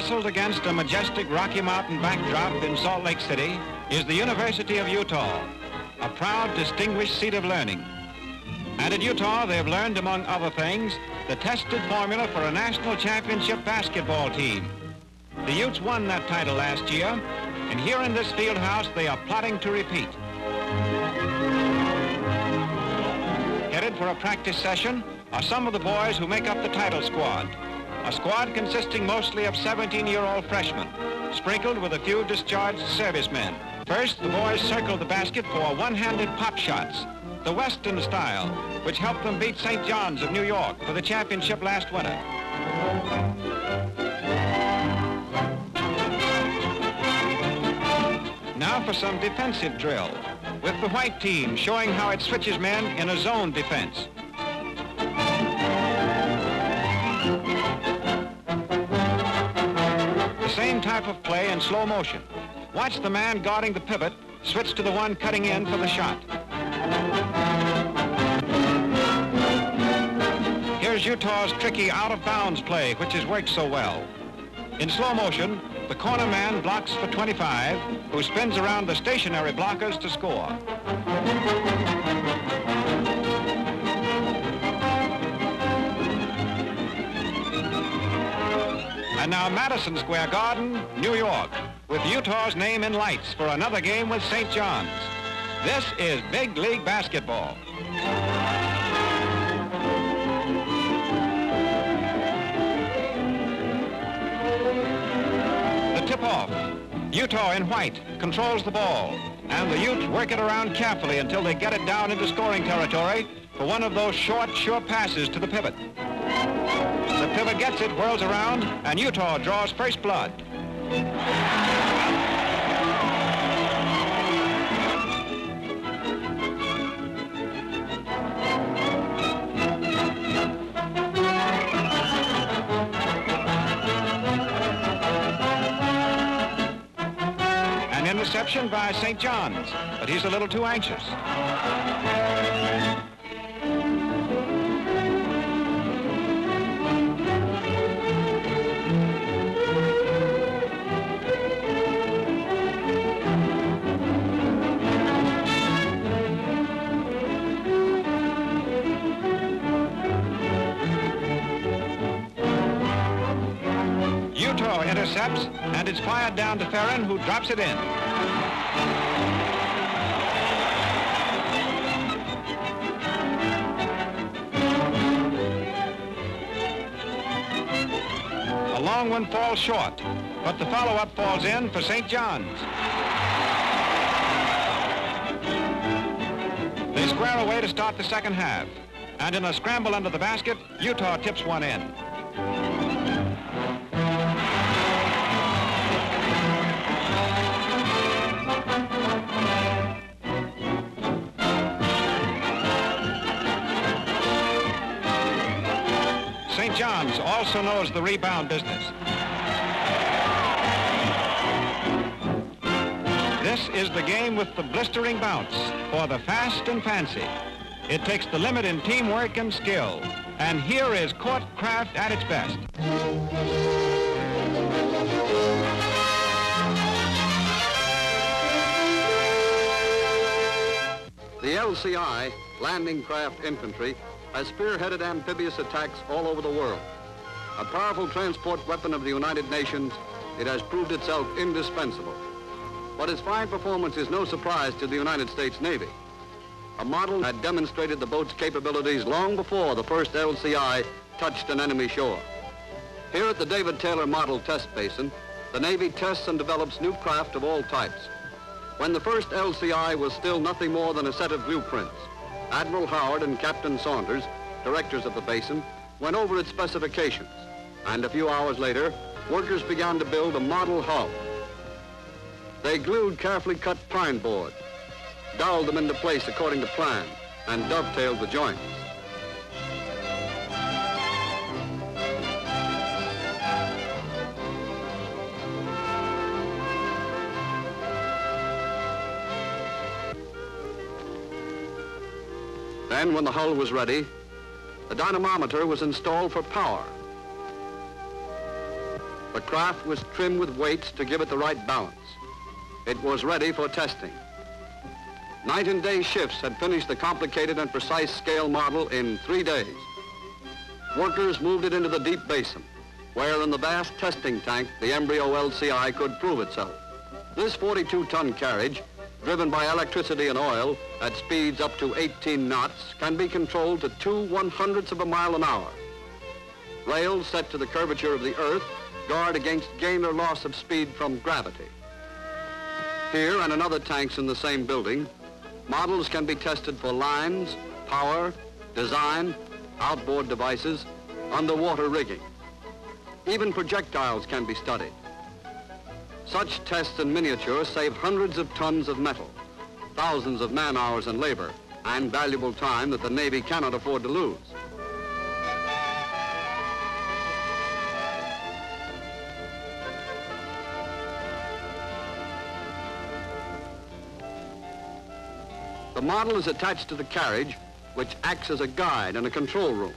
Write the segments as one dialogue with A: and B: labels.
A: Nestled against a majestic Rocky Mountain backdrop in Salt Lake City is the University of Utah, a proud, distinguished seat of learning. And at Utah, they've learned, among other things, the tested formula for a national championship basketball team. The Utes won that title last year, and here in this field house, they are plotting to repeat. Headed for a practice session are some of the boys who make up the title squad, a squad consisting mostly of 17-year-old freshmen, sprinkled with a few discharged servicemen. First, the boys circled the basket for one-handed pop shots, the Western style, which helped them beat St. John's of New York for the championship last winter. Now for some defensive drill, with the white team showing how it switches men in a zone defense. The same type of play in slow motion. Watch the man guarding the pivot switch to the one cutting in for the shot. Here's Utah's tricky out-of-bounds play, which has worked so well. In slow motion, the corner man blocks for 25, who spins around the stationary blockers to score. And now Madison Square Garden, New York, with Utah's name in lights for another game with St. John's. This is big league basketball. The tip-off. Utah in white controls the ball, and the Utes work it around carefully until they get it down into scoring territory for one of those short, sure passes to the pivot. The pivot gets it, whirls around, and Utah draws first blood. An interception by St. John's, but he's a little too anxious. Utah intercepts, and it's fired down to Ferrin, who drops it in. A long one falls short, but the follow-up falls in for St. John's. They square away to start the second half, and in a scramble under the basket, Utah tips one in. St. John's also knows the rebound business. This is the game with the blistering bounce for the fast and fancy. It takes the limit in teamwork and skill. And here is court craft at its best.
B: The LCI, Landing Craft Infantry, has spearheaded amphibious attacks all over the world. A powerful transport weapon of the United Nations, it has proved itself indispensable. But its fine performance is no surprise to the United States Navy. A model had demonstrated the boat's capabilities long before the first LCI touched an enemy shore. Here at the David Taylor Model Test Basin, the Navy tests and develops new craft of all types. When the first LCI was still nothing more than a set of blueprints, Admiral Howard and Captain Saunders, directors of the basin, went over its specifications, and a few hours later, workers began to build a model hull. They glued carefully cut pine boards, doweled them into place according to plan, and dovetailed the joints. Then, when the hull was ready, the dynamometer was installed for power. The craft was trimmed with weights to give it the right balance. It was ready for testing. Night and day shifts had finished the complicated and precise scale model in 3 days. Workers moved it into the deep basin, where in the vast testing tank, the embryo LCI could prove itself. This 42-ton carriage, driven by electricity and oil at speeds up to 18 knots, can be controlled to 2/100ths of a mile an hour. Rails set to the curvature of the earth guard against gain or loss of speed from gravity. Here and in other tanks in the same building, models can be tested for lines, power, design, outboard devices, underwater rigging. Even projectiles can be studied. Such tests in miniature save hundreds of tons of metal, thousands of man-hours and labor, and valuable time that the Navy cannot afford to lose. The model is attached to the carriage, which acts as a guide and a control room.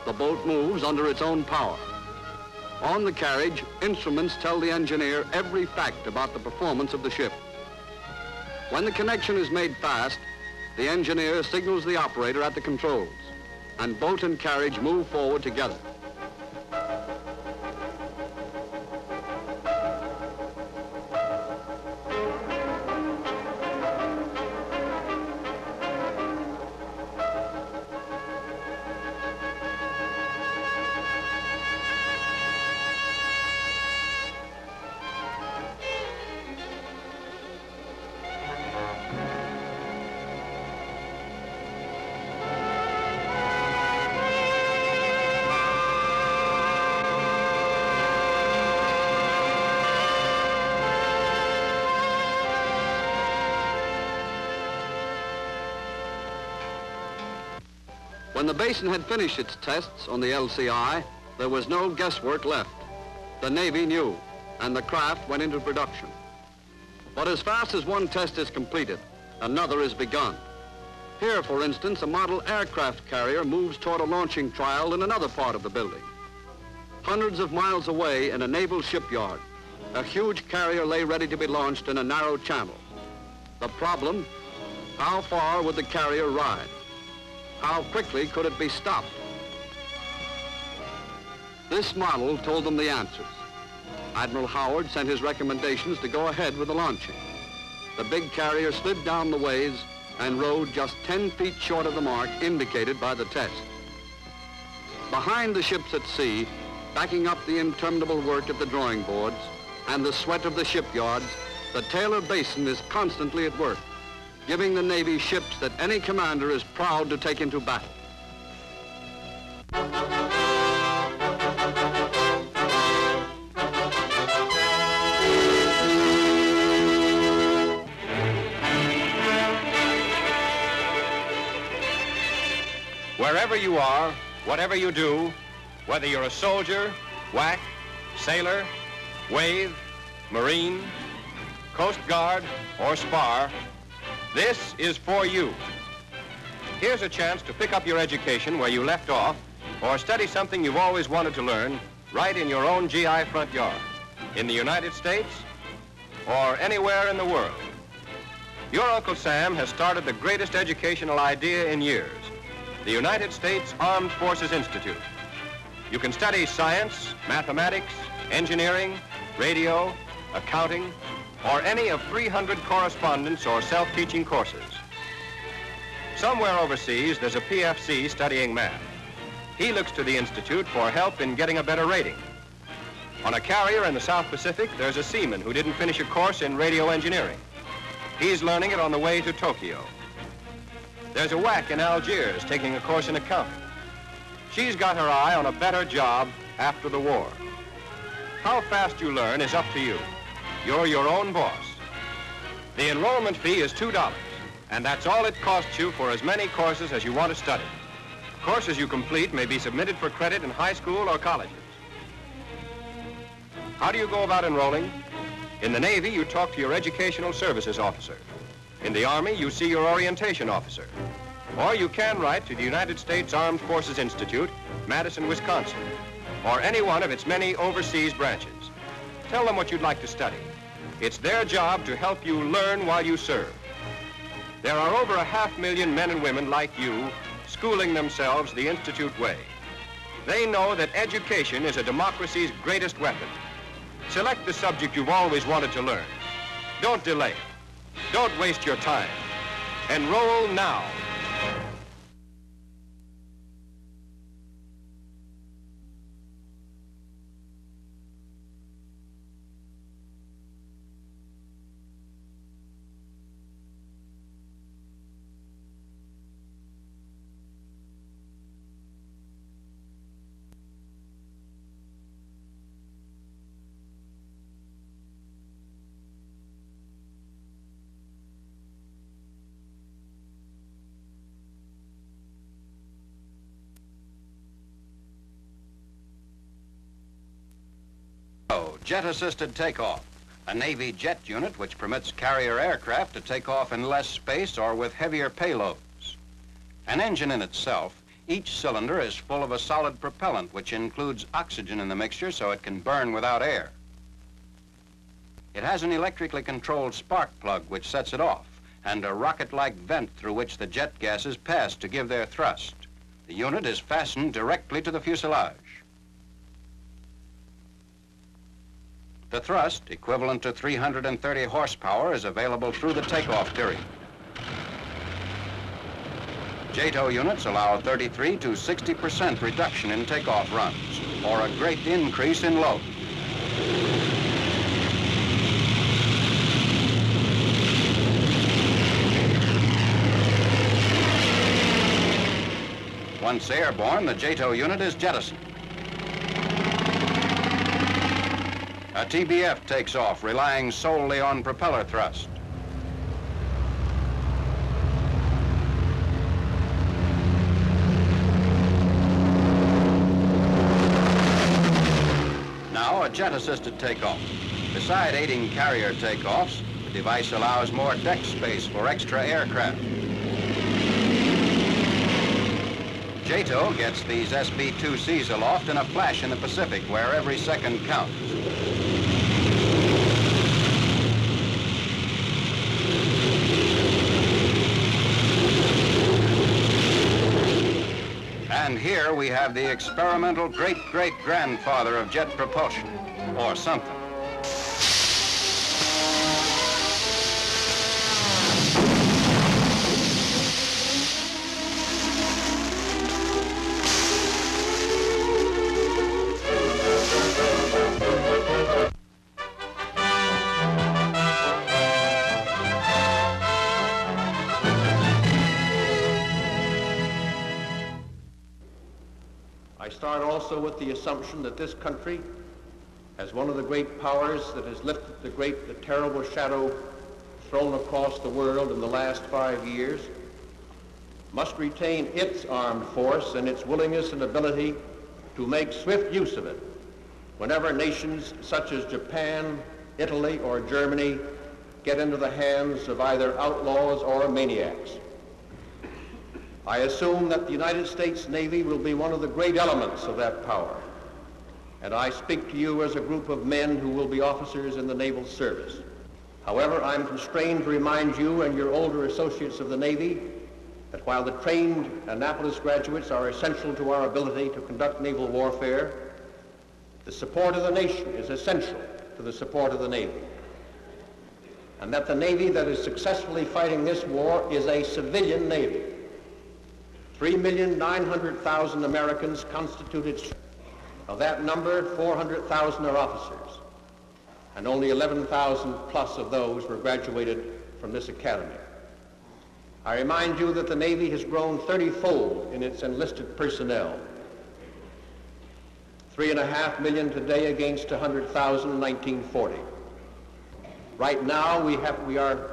B: The boat moves under its own power. On the carriage, instruments tell the engineer every fact about the performance of the ship. When the connection is made fast, the engineer signals the operator at the controls, and boat and carriage move forward together. When the basin had finished its tests on the LCI, there was no guesswork left. The Navy knew, and the craft went into production. But as fast as one test is completed, another is begun. Here, for instance, a model aircraft carrier moves toward a launching trial in another part of the building. Hundreds of miles away in a naval shipyard, a huge carrier lay ready to be launched in a narrow channel. The problem, how far would the carrier ride? How quickly could it be stopped? This model told them the answers. Admiral Howard sent his recommendations to go ahead with the launching. The big carrier slid down the ways and rode just 10 feet short of the mark indicated by the test. Behind the ships at sea, backing up the interminable work at the drawing boards and the sweat of the shipyards, the Taylor Basin is constantly at work, giving the Navy ships that any commander is proud to take into battle.
A: Wherever you are, whatever you do, whether you're a soldier, WAC, sailor, wave, Marine, Coast Guard, or spar, this is for you. Here's a chance to pick up your education where you left off or study something you've always wanted to learn right in your own GI front yard, in the United States or anywhere in the world. Your Uncle Sam has started the greatest educational idea in years, the United States Armed Forces Institute. You can study science, mathematics, engineering, radio, accounting, or any of 300 correspondence or self-teaching courses. Somewhere overseas, there's a PFC studying math. He looks to the Institute for help in getting a better rating. On a carrier in the South Pacific, there's a seaman who didn't finish a course in radio engineering. He's learning it on the way to Tokyo. There's a WAC in Algiers taking a course in accounting. She's got her eye on a better job after the war. How fast you learn is up to you. You're your own boss. The enrollment fee is $2, and that's all it costs you for as many courses as you want to study. Courses you complete may be submitted for credit in high school or colleges. How do you go about enrolling? In the Navy, you talk to your educational services officer. In the Army, you see your orientation officer. Or you can write to the United States Armed Forces Institute, Madison, Wisconsin.
C: or any one of its many overseas branches. Tell them what you'd like to study. It's their job to help you learn while you serve. There are over 500,000 men and women like you schooling themselves the Institute way. They know that education is a democracy's greatest weapon. Select the subject you've always wanted to learn. Don't delay it. Don't waste your time. Enroll now.
D: Jet-assisted takeoff, a Navy jet unit which permits carrier aircraft to take off in less space or with heavier payloads. An engine in itself, each cylinder is full of a solid propellant which includes oxygen in the mixture so it can burn without air. It has an electrically controlled spark plug which sets it off and a rocket-like vent through which the jet gases pass to give their thrust. The unit is fastened directly to the fuselage. The thrust, equivalent to 330 horsepower, is available through the takeoff period. JATO units allow 33 to 60% reduction in takeoff runs, or a great increase in load. Once airborne, the JATO unit is jettisoned. A TBF takes off, relying solely on propeller thrust. Now, a jet-assisted takeoff. Beside aiding carrier takeoffs, the device allows more deck space for extra aircraft. JATO gets these SB-2Cs aloft in a flash in the Pacific, where every second counts. And here we have the experimental great-great-grandfather of jet propulsion, or something.
E: I start also with the assumption that this country, as one of the great powers that has lifted the terrible shadow thrown across the world in the last 5 years, must retain its armed force and its willingness and ability to make swift use of it whenever nations such as Japan, Italy, or Germany get into the hands of either outlaws or maniacs. I assume that the United States Navy will be one of the great elements of that power, and I speak to you as a group of men who will be officers in the naval service. However, I'm constrained to remind you and your older associates of the Navy that while the trained Annapolis graduates are essential to our ability to conduct naval warfare, the support of the nation is essential to the support of the Navy, and that the Navy that is successfully fighting this war is a civilian Navy. 3,900,000 Americans constitute its. Of that number, 400,000 are officers, and only 11,000 plus of those were graduated from this academy. I remind you that the Navy has grown 30-fold in its enlisted personnel. 3.5 million today against 100,000 in 1940. Right now, we are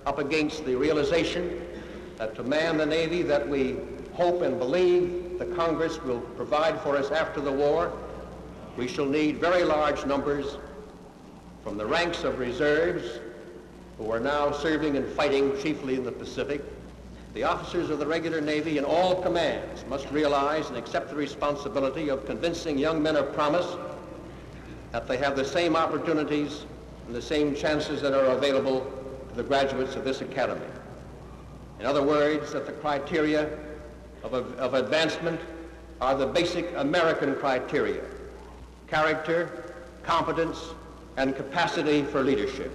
E: up against the realization that to man the Navy that we hope and believe the Congress will provide for us after the war, we shall need very large numbers from the ranks of reserves who are now serving and fighting chiefly in the Pacific, The officers of the regular Navy in all commands must realize and accept the responsibility of convincing young men of promise that they have the same opportunities and the same chances that are available to the graduates of this academy. In other words, that the criteria of advancement are the basic American criteria: character, competence, and capacity for leadership.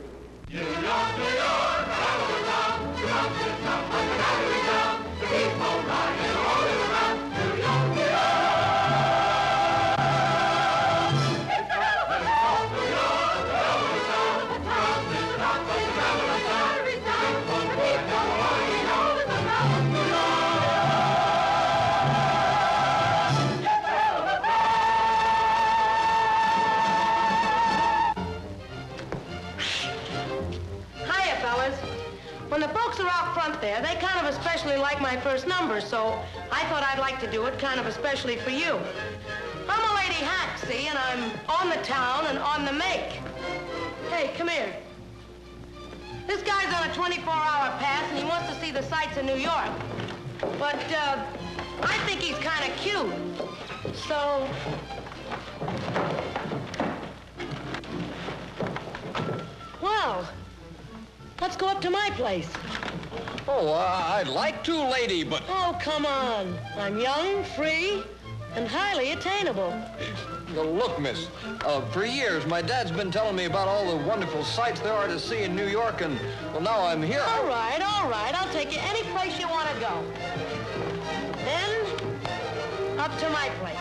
F: New York, New York, all around, New York is up like a battery down, the people riding all around, New York, New York. It's the Revolution, New York, Revolution, the town is up like a battery down, the people riding all around, New York.
G: When the folks are out front there, they kind of especially like my first number, so I thought I'd like to do it kind of especially for you. I'm a lady hack, see, and I'm on the town and on the make. Hey, come here. This guy's on a 24-hour pass, and he wants to see the sights of New York. But, I think he's kind of cute. So... Well... let's go up to my place.
H: Oh, I'd like to, lady, but...
G: Oh, come on. I'm young, free, and highly attainable.
H: Look, miss, for years, my dad's been telling me about all the wonderful sights there are to see in New York, and, well, now I'm here.
G: All right. I'll take you any place you want to go. Then, up to my place.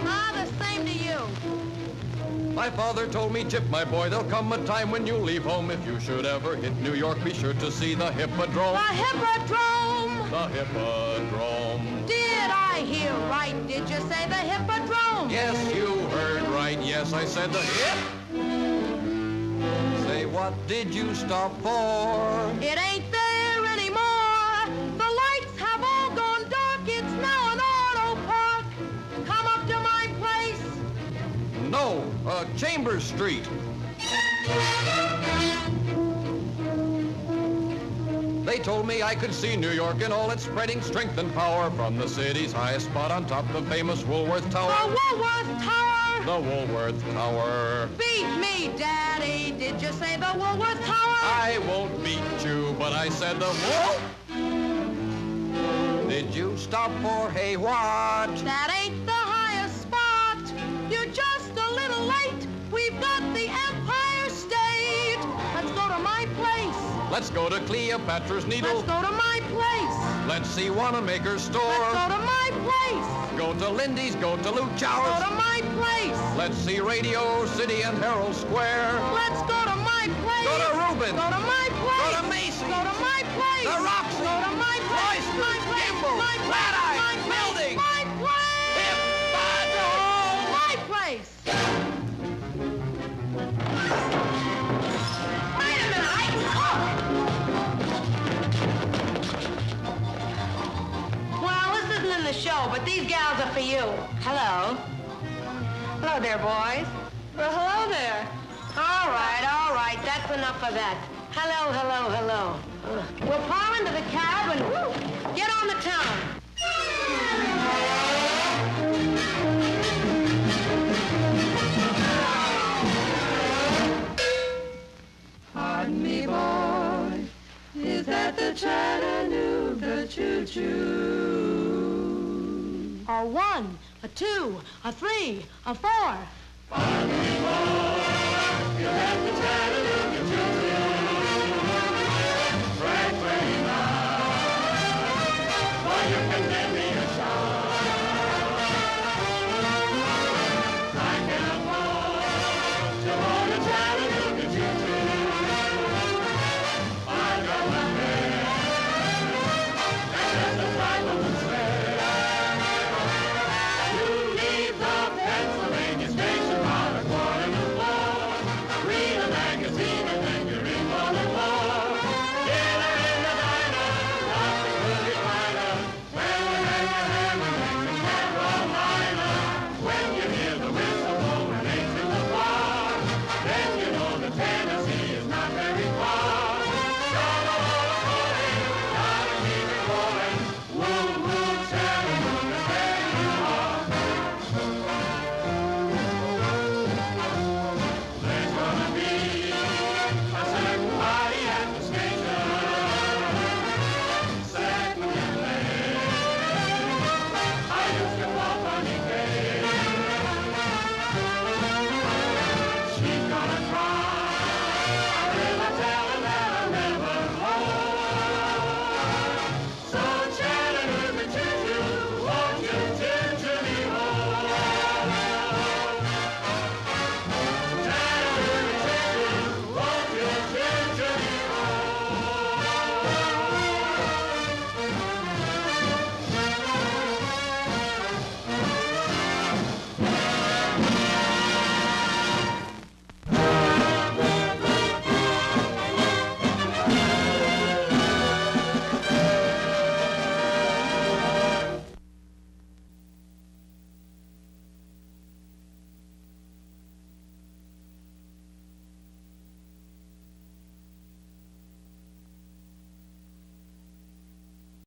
G: Ah, the same to you.
H: My father told me, Chip, my boy, there'll come a time when you leave home. If you should ever hit New York, be sure to see the Hippodrome.
G: The Hippodrome!
H: The Hippodrome.
G: Did I hear right? Did you say the Hippodrome?
H: Yes, you heard right. Yes, I said the hip. Say, what did you stop for?
G: It ain't there anymore. The lights have all gone dark. It's now an auto park. Come up to my place.
H: No, Chambers Street. They told me I could see New York in all its spreading strength and power from the city's highest spot on top, the famous Woolworth Tower.
G: The Woolworth Tower!
H: The Woolworth Tower.
G: Beat me, Daddy. Did you say the Woolworth Tower?
H: I won't beat you, but I said the Did you stop for, hey, what?
G: That ain't the highest spot. You're just a little late. We've got the Empire State. Let's go to my place.
H: Let's go to Cleopatra's Needle.
G: Let's go to my place.
H: Let's see Wanamaker's store.
G: Let's go to my place.
H: Go to Lindy's, go to Luchow's.
G: Go to my place.
H: Let's see Radio City and Herald Square.
G: Let's go to my place.
H: Go to Rubens.
G: Go to my place.
H: Go to Macy's.
G: Go to my place.
H: The Roxy.
G: Go to my place.
H: Royster's,
G: My place.
H: Gimbel's,
G: My place.
H: Flatiron,
G: My place.
H: Building.
G: My place.
H: Hippodrome.
G: My place. Wait a minute. Well, this isn't in the show, but these gals are for you. Hello. Hello there, boys. Well, hello there. All right. That's enough of that. Hello. We'll pile into the cab and get on the town.
F: Pardon me, boy, is that the Chattanooga choo-choo?
G: A 1, a 2, a 3, a 4.
F: Pardon me, boy, is that the Chattanooga